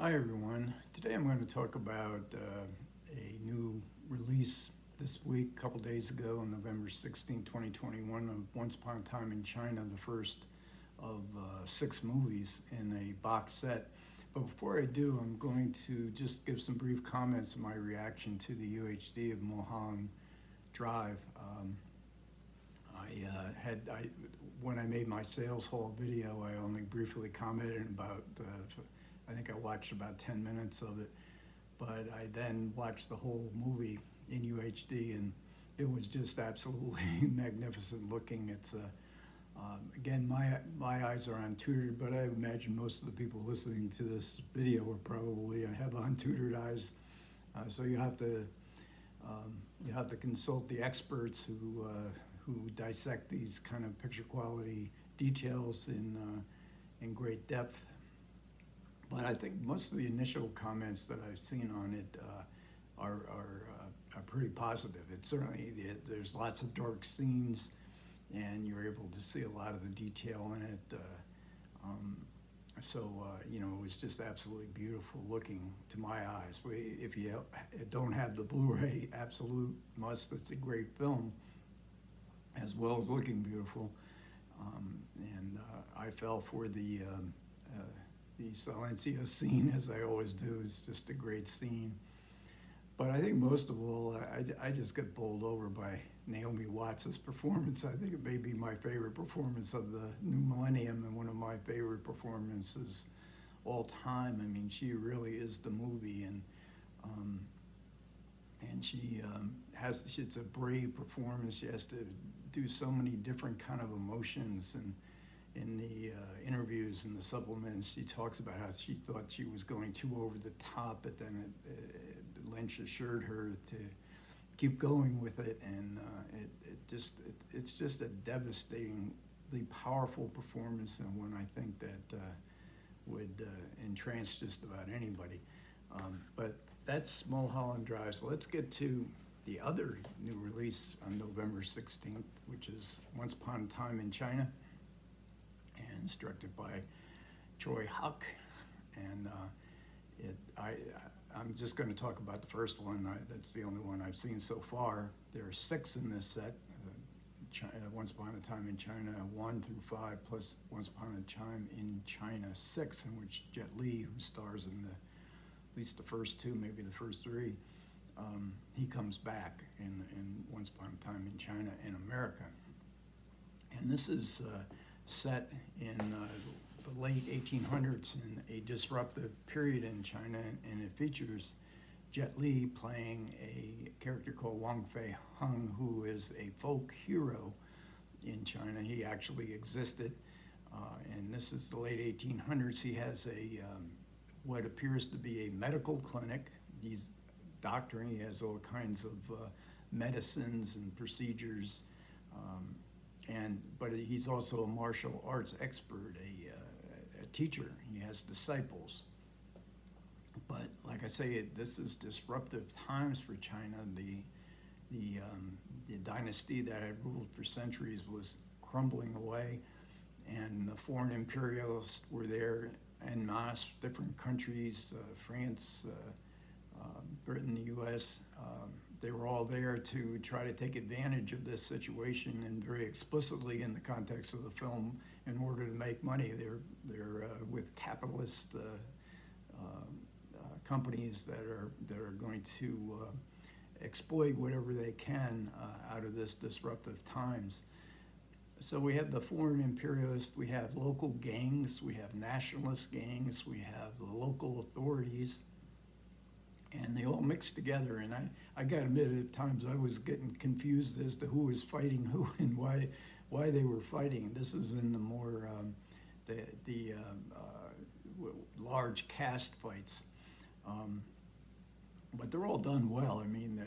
Hi everyone. Today I'm going to talk about a new release this week, a couple days ago, on November 16, 2021, of Once Upon a Time in China, the first of 6 movies in a box set. But before I do, I'm going to just give some brief comments on my reaction to the UHD of Mulholland Drive. When I made my sales haul video, I only briefly commented about I think I watched about 10 minutes of it, but I then watched the whole movie in UHD, and it was just absolutely magnificent looking. It's again, my eyes are untutored, but I imagine most of the people listening to this video are probably have untutored eyes. So you have to consult the experts who dissect these kind of picture quality details in great depth. But I think most of the initial comments that I've seen on it are pretty positive. It certainly, there's lots of dark scenes, and you're able to see a lot of the detail in it. It was just absolutely beautiful looking to my eyes. If you don't have the Blu-ray, absolute must. It's a great film, as well as looking beautiful. I fell for the Silencio scene, as I always do. It's just a great scene. But I think most of all, I just get bowled over by Naomi Watts' performance. I think it may be my favorite performance of the new millennium, and one of my favorite performances all time. I mean, she really is the movie, and she it's a brave performance. She has to do so many different kind of emotions, and in the interviews and the supplements, she talks about how she thought she was going too over the top, but then Lynch assured her to keep going with it, and it's just a devastatingly powerful performance, and one I think that would entrance just about anybody. But that's Mulholland Drive. So let's get to the other new release on November 16th, which is Once Upon a Time in China, and it's directed by Choi Huck. And I'm just going to talk about the first one. That's the only one I've seen so far. There are 6 in this set. Once Upon a Time in China 1 through 5, plus Once Upon a Time in China 6, in which Jet Li, who stars in at least the first 2, maybe the first 3, he comes back in Once Upon a Time in China in America. And this is set in the late 1800s, in a disruptive period in China, and it features Jet Li playing a character called Wang Fei Hung, who is a folk hero in China. He actually existed, and this is the late 1800s. He has what appears to be a medical clinic. He's doctoring. He has all kinds of medicines and procedures, but he's also a martial arts expert, a teacher. He has disciples. But like I say, this is disruptive times for China. The dynasty that had ruled for centuries was crumbling away, and the foreign imperialists were there en masse, different countries, France, Britain, the U.S. They were all there to try to take advantage of this situation, and very explicitly in the context of the film, in order to make money. They're with capitalist companies that are going to exploit whatever they can out of this disruptive times. So we have the foreign imperialists, we have local gangs, we have nationalist gangs, we have the local authorities, and they all mix together. And I got to admit, at times I was getting confused as to who was fighting who and why they were fighting. This is in the more large caste fights, but they're all done well. I mean,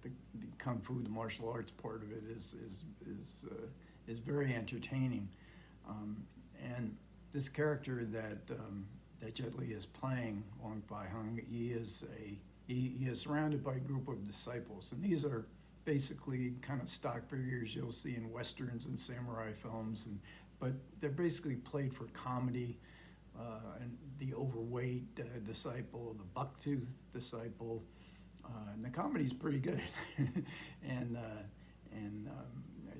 the kung fu, the martial arts part of it is very entertaining, and this character that Jet Li is playing, Wang Fei Hung, he is surrounded by a group of disciples, and these are basically kind of stock figures you'll see in westerns and samurai films, but they're basically played for comedy. and the overweight disciple, the bucktooth disciple, and the comedy's pretty good. and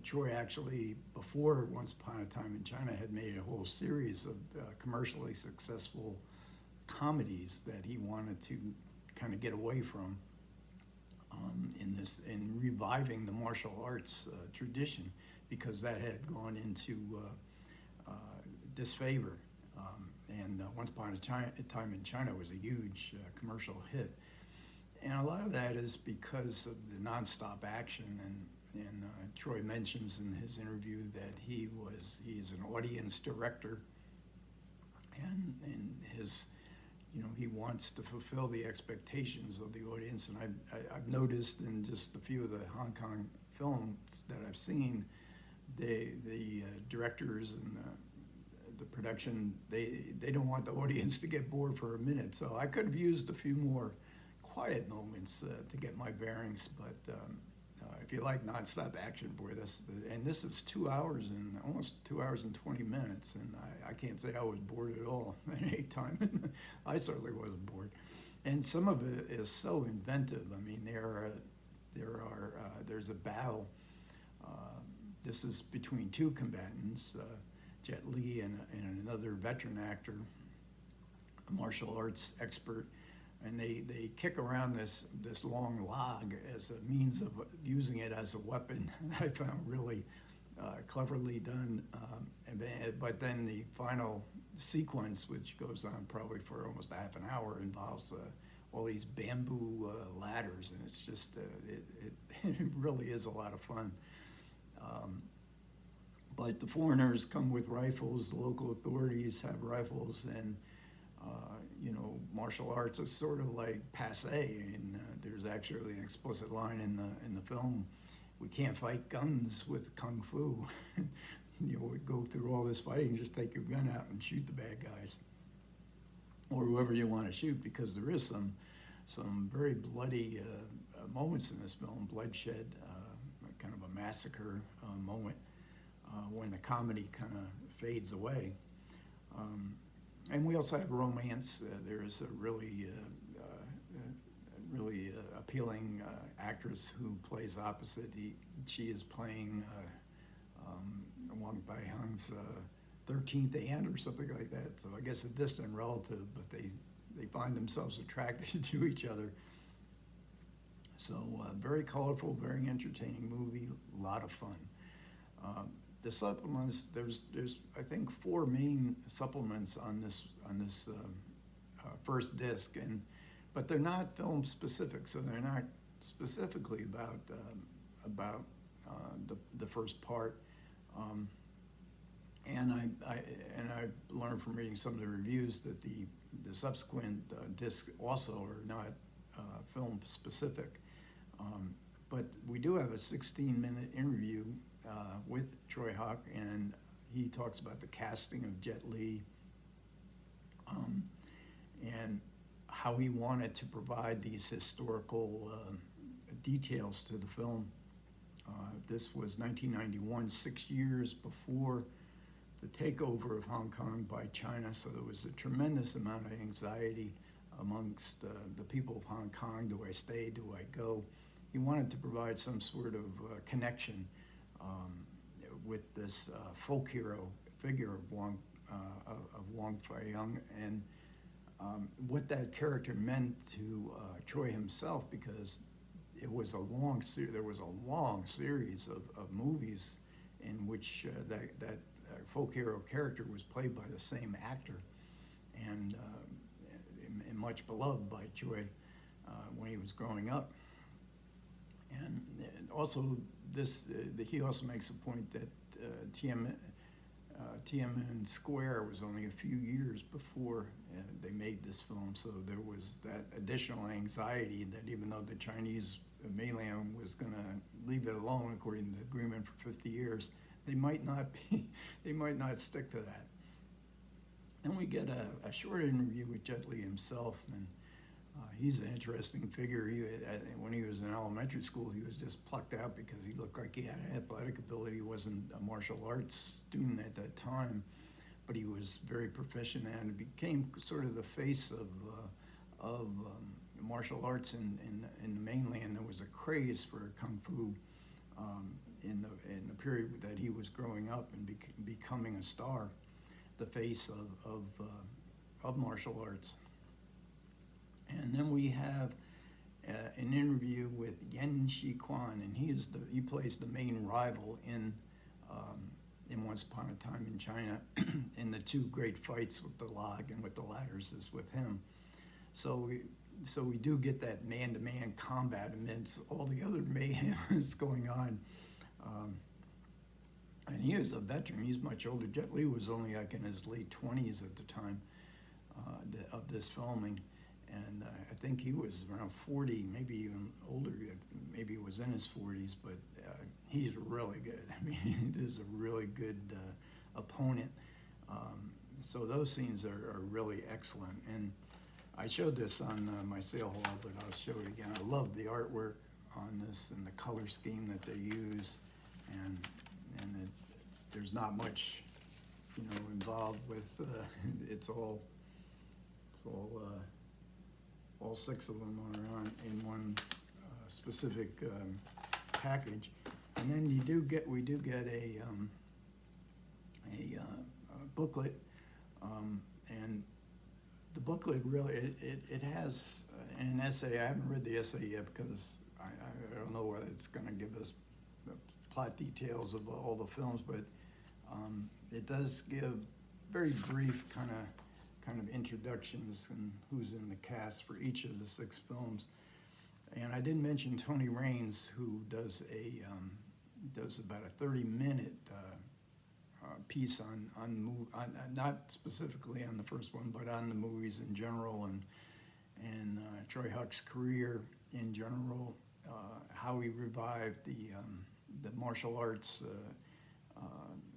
Troy actually, before Once Upon a Time in China, had made a whole series of commercially successful comedies that he wanted to kind of get away from in reviving the martial arts tradition, because that had gone into disfavor. And Once Upon a Time in China was a huge commercial hit. And a lot of that is because of the nonstop action. And Troy mentions in his interview that he's an audience director, and his, he wants to fulfill the expectations of the audience. And I've noticed in just a few of the Hong Kong films that I've seen, the directors and the production, they don't want the audience to get bored for a minute. So I could have used a few more quiet moments to get my bearings, but if you like nonstop action, boy, this is 2 hours and almost 2 hours and 20 minutes, and I can't say I was bored at all at any time. I certainly wasn't bored, and some of it is so inventive. I mean, there's a battle. This is between two combatants, Jet Li and another veteran actor, a martial arts expert. And they kick around this long log as a means of using it as a weapon. I found really cleverly done. But then the final sequence, which goes on probably for almost a half an hour, involves all these bamboo ladders, and it's just it really is a lot of fun. But the foreigners come with rifles. The local authorities have rifles, and martial arts is sort of like passe, and there's actually an explicit line in the film: "We can't fight guns with kung fu." We go through all this fighting, just take your gun out and shoot the bad guys, or whoever you want to shoot, because there is some very bloody moments in this film, bloodshed, kind of a massacre moment when the comedy kind of fades away. And we also have romance. There is a really appealing actress who plays opposite. She is playing Wang Baihang's 13th aunt or something like that. So I guess a distant relative, but they find themselves attracted to each other. So very colorful, very entertaining movie, a lot of fun. The supplements, there's I think 4 main supplements on this first disc, but they're not film specific, so they're not specifically about the first part. And I learned from reading some of the reviews that the subsequent discs also are not film specific. But we do have a 16-minute interview with Troy Hawk, and he talks about the casting of Jet Li and how he wanted to provide these historical details to the film. This was 1991, 6 years before the takeover of Hong Kong by China, so there was a tremendous amount of anxiety amongst the people of Hong Kong. Do I stay? Do I go? He wanted to provide some sort of connection with this folk hero figure of Wang Fei-yung, and what that character meant to Troy himself, because there was a long series of movies in which that folk hero character was played by the same actor, and much beloved by Troy when he was growing up. And also, he also makes a point that Tiananmen Square was only a few years before they made this film, so there was that additional anxiety that even though the Chinese mainland was going to leave it alone according to the agreement for 50 years, they might not stick to that. And we get a short interview with Jet Li himself, and he's an interesting figure. When he was in elementary school, he was just plucked out because he looked like he had athletic ability. He wasn't a martial arts student at that time, but he was very proficient and became sort of the face of martial arts in the mainland. There was a craze for kung fu in the period that he was growing up and becoming a star, the face of martial arts. And then we have an interview with Shikhwan, and he plays the main rival in Once Upon a Time in China. In the two great fights with the log and with the ladders is with him. So we do get that man-to-man combat amidst all the other mayhem that's going on. And he is a veteran. He's much older. Jet Li was only like in his late 20s at the time of this filming. And I think he was around 40, maybe even older. Maybe he was in his 40s, but he's really good. I mean, he is a really good opponent. So those scenes are really excellent. And I showed this on my sale hall, but I'll show it again. I love the artwork on this and the color scheme that they use, and there's not much, involved with. It's all six of them are on in one specific package, and then we do get a booklet, and the booklet really it has an essay. I haven't read the essay yet because I don't know whether it's going to give us the plot details of all the films, but it does give very brief kind of introductions and who's in the cast for each of the 6 films. And I didn't mention Tony Raines, who does about a 30-minute piece on not specifically on the first one, but on the movies in general, and Troy Huck's career in general, how he revived the martial arts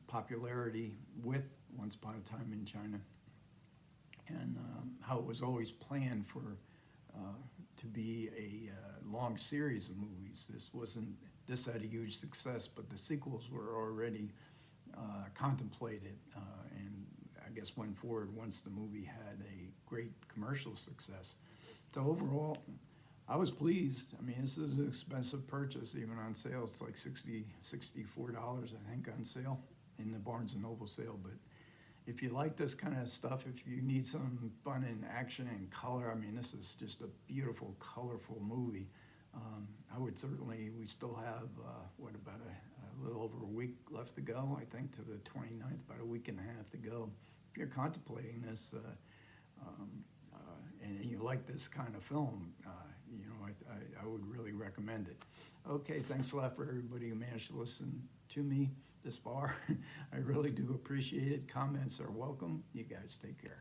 popularity with Once Upon a Time in China, and how it was always planned to be a long series of movies. This had a huge success, but the sequels were already contemplated, and I guess went forward once the movie had a great commercial success. So overall, I was pleased. I mean, this is an expensive purchase, even on sale. It's like $64, I think, on sale in the Barnes & Noble sale. But if you like this kind of stuff, if you need some fun and action and color, I mean, this is just a beautiful, colorful movie. I would certainly, we still have, about a little over a week left to go, I think, to the 29th, about a week and a half to go. If you're contemplating this, and you like this kind of film, I would really recommend it. Okay, thanks a lot for everybody who managed to listen to me this far. I really do appreciate it. Comments are welcome. You guys take care.